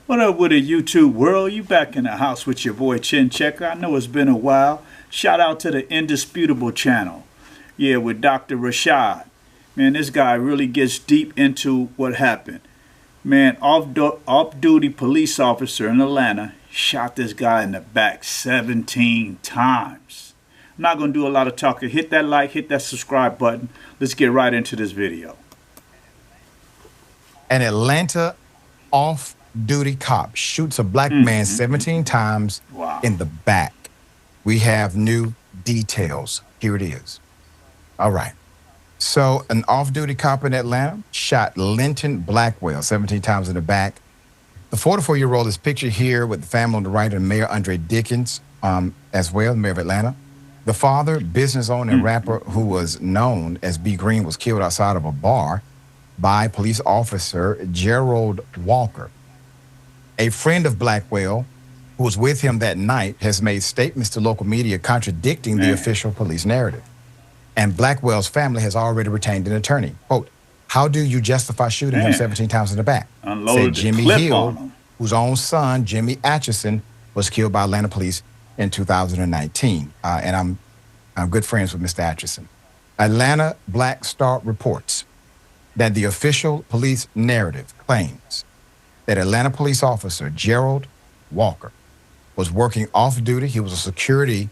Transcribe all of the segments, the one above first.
What up with the YouTube world? You back in the house with your boy Chin Checker. I know it's been a while. Shout out to the Indisputable channel. Yeah, with Dr. Rashad. Man, this guy really gets deep into what happened. Man, off-duty police officer in Atlanta shot this guy in the back 17 times. I'm not going to do a lot of talking. Hit that like, hit that subscribe button. Let's get right into this video. An Atlanta off-duty cop shoots a black man 17 times Wow. in the back. We have new details. Here it is. All right. So an off-duty cop in Atlanta shot Linton Blackwell 17 times in the back. The 44-year-old is pictured here with the family on the right and Mayor Andre Dickens as well, Mayor of Atlanta. The father, business owner and rapper who was known as B. Green, was killed outside of a bar by police officer Gerald Walker. A friend of Blackwell, who was with him that night, has made statements to local media contradicting the official police narrative. And Blackwell's family has already retained an attorney. Quote, "How do you justify shooting him 17 times in the back?" Unloaded Said Jimmy the clip Hill, on him. whose own son, Jimmy Atchison, was killed by Atlanta police in 2019. And I'm good friends with Mr. Atchison. Atlanta Black Star reports that the official police narrative claims that Atlanta police officer Gerald Walker was working off duty. He was a security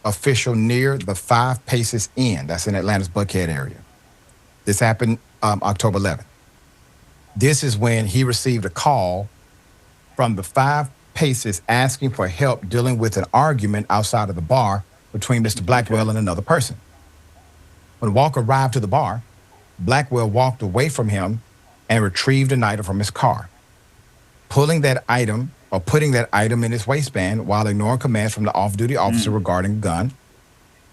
official near the 5 Paces Inn. That's in Atlanta's Buckhead area. This happened October 11th. This is when he received a call from the 5 Paces asking for help dealing with an argument outside of the bar between Mr. Blackwell and another person. When Walker arrived to the bar, Blackwell walked away from him and retrieved an item from his car, putting that item in his waistband while ignoring commands from the off-duty officer regarding a gun,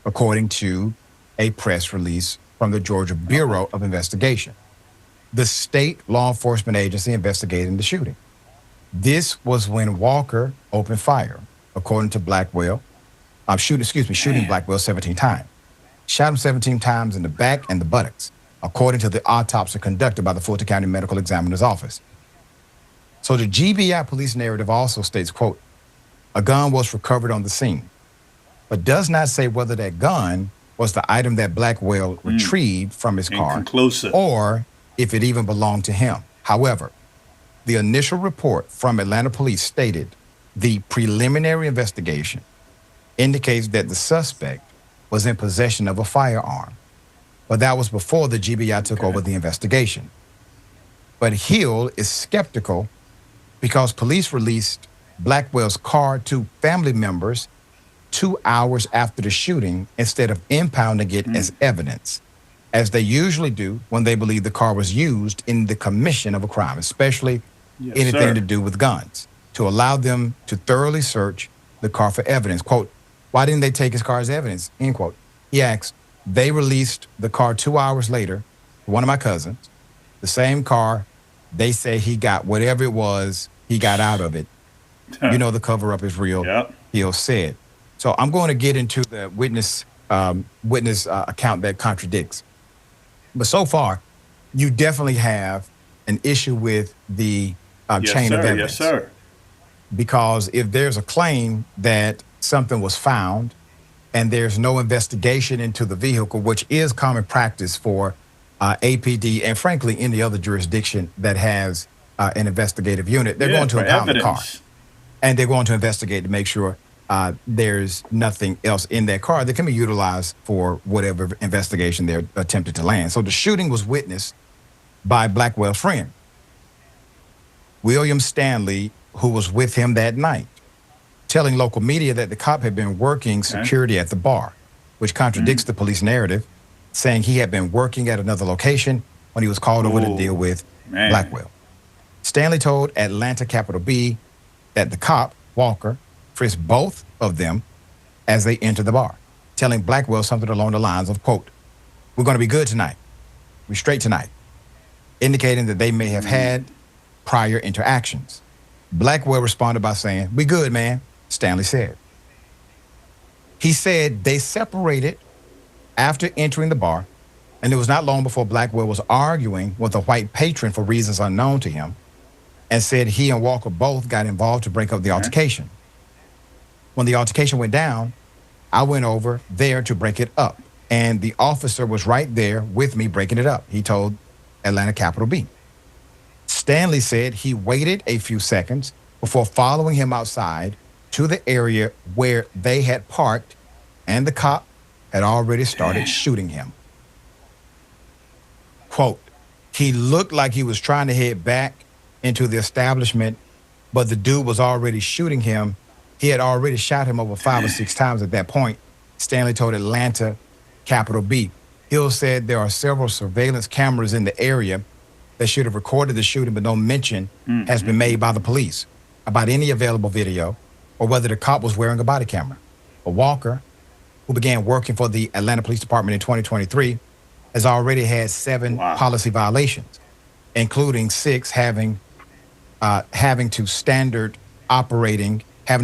according to a press release from the Georgia Bureau of Investigation, the state law enforcement agency investigating the shooting. This was when Walker opened fire, according to Blackwell, shooting Blackwell 17 times. Shot him 17 times in the back and the buttocks, according to the autopsy conducted by the Fulton County Medical Examiner's Office. So the GBI police narrative also states, quote, "A gun was recovered on the scene," but does not say whether that gun was the item that Blackwell retrieved from his car Inconclusive. or if it even belonged to him. However, the initial report from Atlanta police stated the preliminary investigation indicates that the suspect was in possession of a firearm, but that was before the GBI took over the investigation. But Hill is skeptical because police released Blackwell's car to family members 2 hours after the shooting instead of impounding it as evidence, as they usually do when they believe the car was used in the commission of a crime, especially anything to do with guns, to allow them to thoroughly search the car for evidence. Quote, "Why didn't they take his car as evidence?" End quote. He asked, "They released the car 2 hours later to one of my cousins, the same car they say he got whatever it was he got out of it. You know the cover-up is real," Hill said. So I'm going to get into the witness account that contradicts. But so far, you definitely have an issue with the chain of evidence. Yes, sir. Because if there's a claim that something was found and there's no investigation into the vehicle, which is common practice for APD and frankly any other jurisdiction that has an investigative unit, they're going to impound the car. And they're going to investigate to make sure there's nothing else in that car that can be utilized for whatever investigation they're attempted to land. So the shooting was witnessed by Blackwell's friend, William Stanley, who was with him that night, telling local media that the cop had been working security at the bar, which contradicts the police narrative, saying he had been working at another location when he was called over to deal with Blackwell. Stanley told Atlanta Capital B that the cop, Walker, frisked both of them as they entered the bar, telling Blackwell something along the lines of, quote, "We're going to be good tonight. We're straight tonight," indicating that they may have had prior interactions. Blackwell responded by saying, "We good, man," Stanley said. He said they separated after entering the bar, and it was not long before Blackwell was arguing with a white patron for reasons unknown to him. and said he and Walker both got involved to break up the altercation. When the altercation went down, I went over there to break it up. And the officer was right there with me breaking it up. He told Atlanta Capital B. Stanley said he waited a few seconds before following him outside to the area where they had parked, and the cop had already started shooting him. Quote, he looked like he was trying to head back into the establishment, but the dude was already shooting him. He had already shot him over 5 or 6 times at that point, Stanley told Atlanta Capital B. Hill said there are several surveillance cameras in the area that should have recorded the shooting, but no mention has been made by the police about any available video or whether the cop was wearing a body camera. But Walker, who began working for the Atlanta Police Department in 2023, has already had 7 policy violations, including 6 having to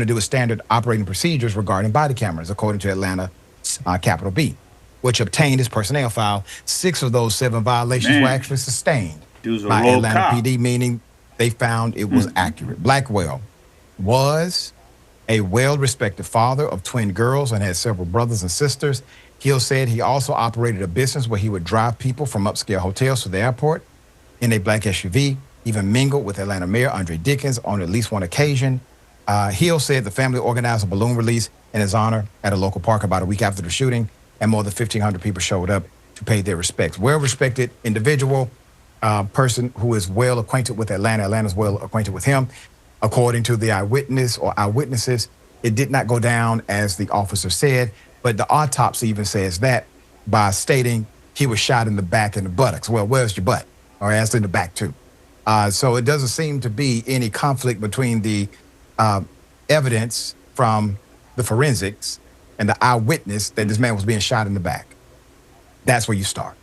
do with standard operating procedures regarding body cameras, according to Atlanta Capital B, which obtained his personnel file. 6 of those 7 violations were actually sustained by Atlanta PD, meaning they found it was accurate. Blackwell was a well-respected father of twin girls and had several brothers and sisters. Hill said he also operated a business where he would drive people from upscale hotels to the airport in a black SUV, even mingled with Atlanta Mayor Andre Dickens on at least one occasion. Hill said the family organized a balloon release in his honor at a local park about a week after the shooting, and more than 1,500 people showed up to pay their respects. Well-respected individual, person who is well acquainted with Atlanta. Atlanta's well acquainted with him. According to the eyewitness or eyewitnesses, it did not go down as the officer said, but the autopsy even says that by stating he was shot in the back and the buttocks. Well, where's your butt? Or asked in the back too. So it doesn't seem to be any conflict between the evidence from the forensics and the eyewitness that this man was being shot in the back. That's where you start.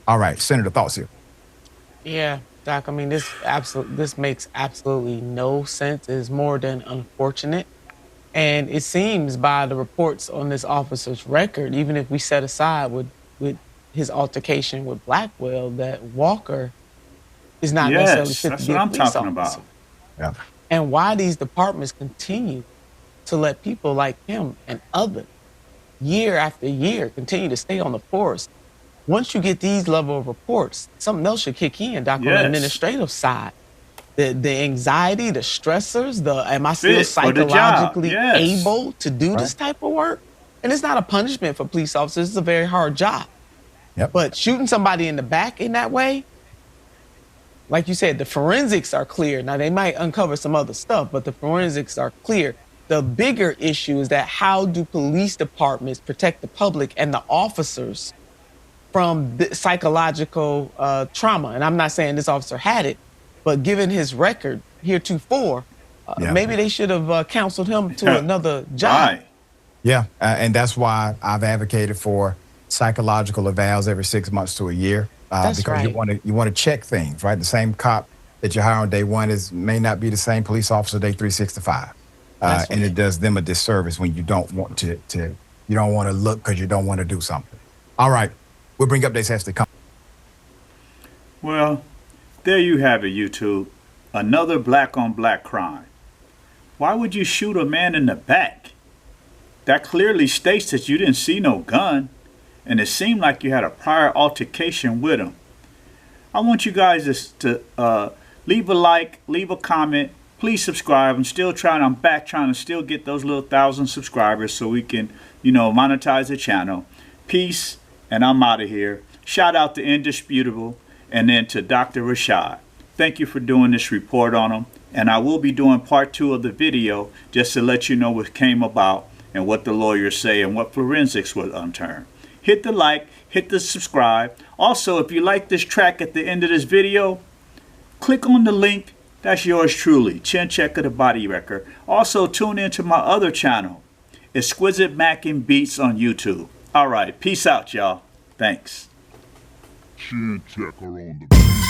All right, Senator, thoughts here? Yeah, Doc, I mean, this makes absolutely no sense. It's more than unfortunate. And it seems by the reports on this officer's record, even if we set aside with his altercation with Blackwell, that Walker is not necessarily fit to be a police officer. Yeah. And why these departments continue to let people like him and others, year after year, continue to stay on the force. Once you get these level of reports, something else should kick in, Doc, on the administrative side. The anxiety, the stressors, am I still psychologically able to do this type of work? And it's not a punishment for police officers. It's a very hard job. Yep. But shooting somebody in the back in that way, like you said, the forensics are clear. Now, they might uncover some other stuff, but the forensics are clear. The bigger issue is that how do police departments protect the public and the officers from the psychological trauma? And I'm not saying this officer had it, but given his record heretofore, maybe they should have counseled him to another job. Right. Yeah, and that's why I've advocated for psychological evals every 6 months to a year. Because you want to check things, right? The same cop that you hire on day 1 may not be the same police officer day 365, and it does them a disservice when you don't want to you don't want to look because you don't want to do something. All right, we'll bring updates as they come. Well, there you have it, YouTube. Another black on black crime. Why would you shoot a man in the back? That clearly states that you didn't see no gun, and it seemed like you had a prior altercation with him. I want you guys to leave a like, leave a comment. Please subscribe. I'm back trying to still get those little 1,000 subscribers so we can, monetize the channel. Peace, and I'm out of here. Shout out to Indisputable and then to Dr. Rashad. Thank you for doing this report on him. And I will be doing part 2 of the video just to let you know what came about and what the lawyers say and what forensics will unturn. Hit the like, hit the subscribe. Also, if you like this track at the end of this video, click on the link. That's yours truly, Chin Checker the Body Wrecker. Also, tune into my other channel, Exquisite Mac and Beats on YouTube. All right, peace out, y'all. Thanks. Chin Checker on the beat.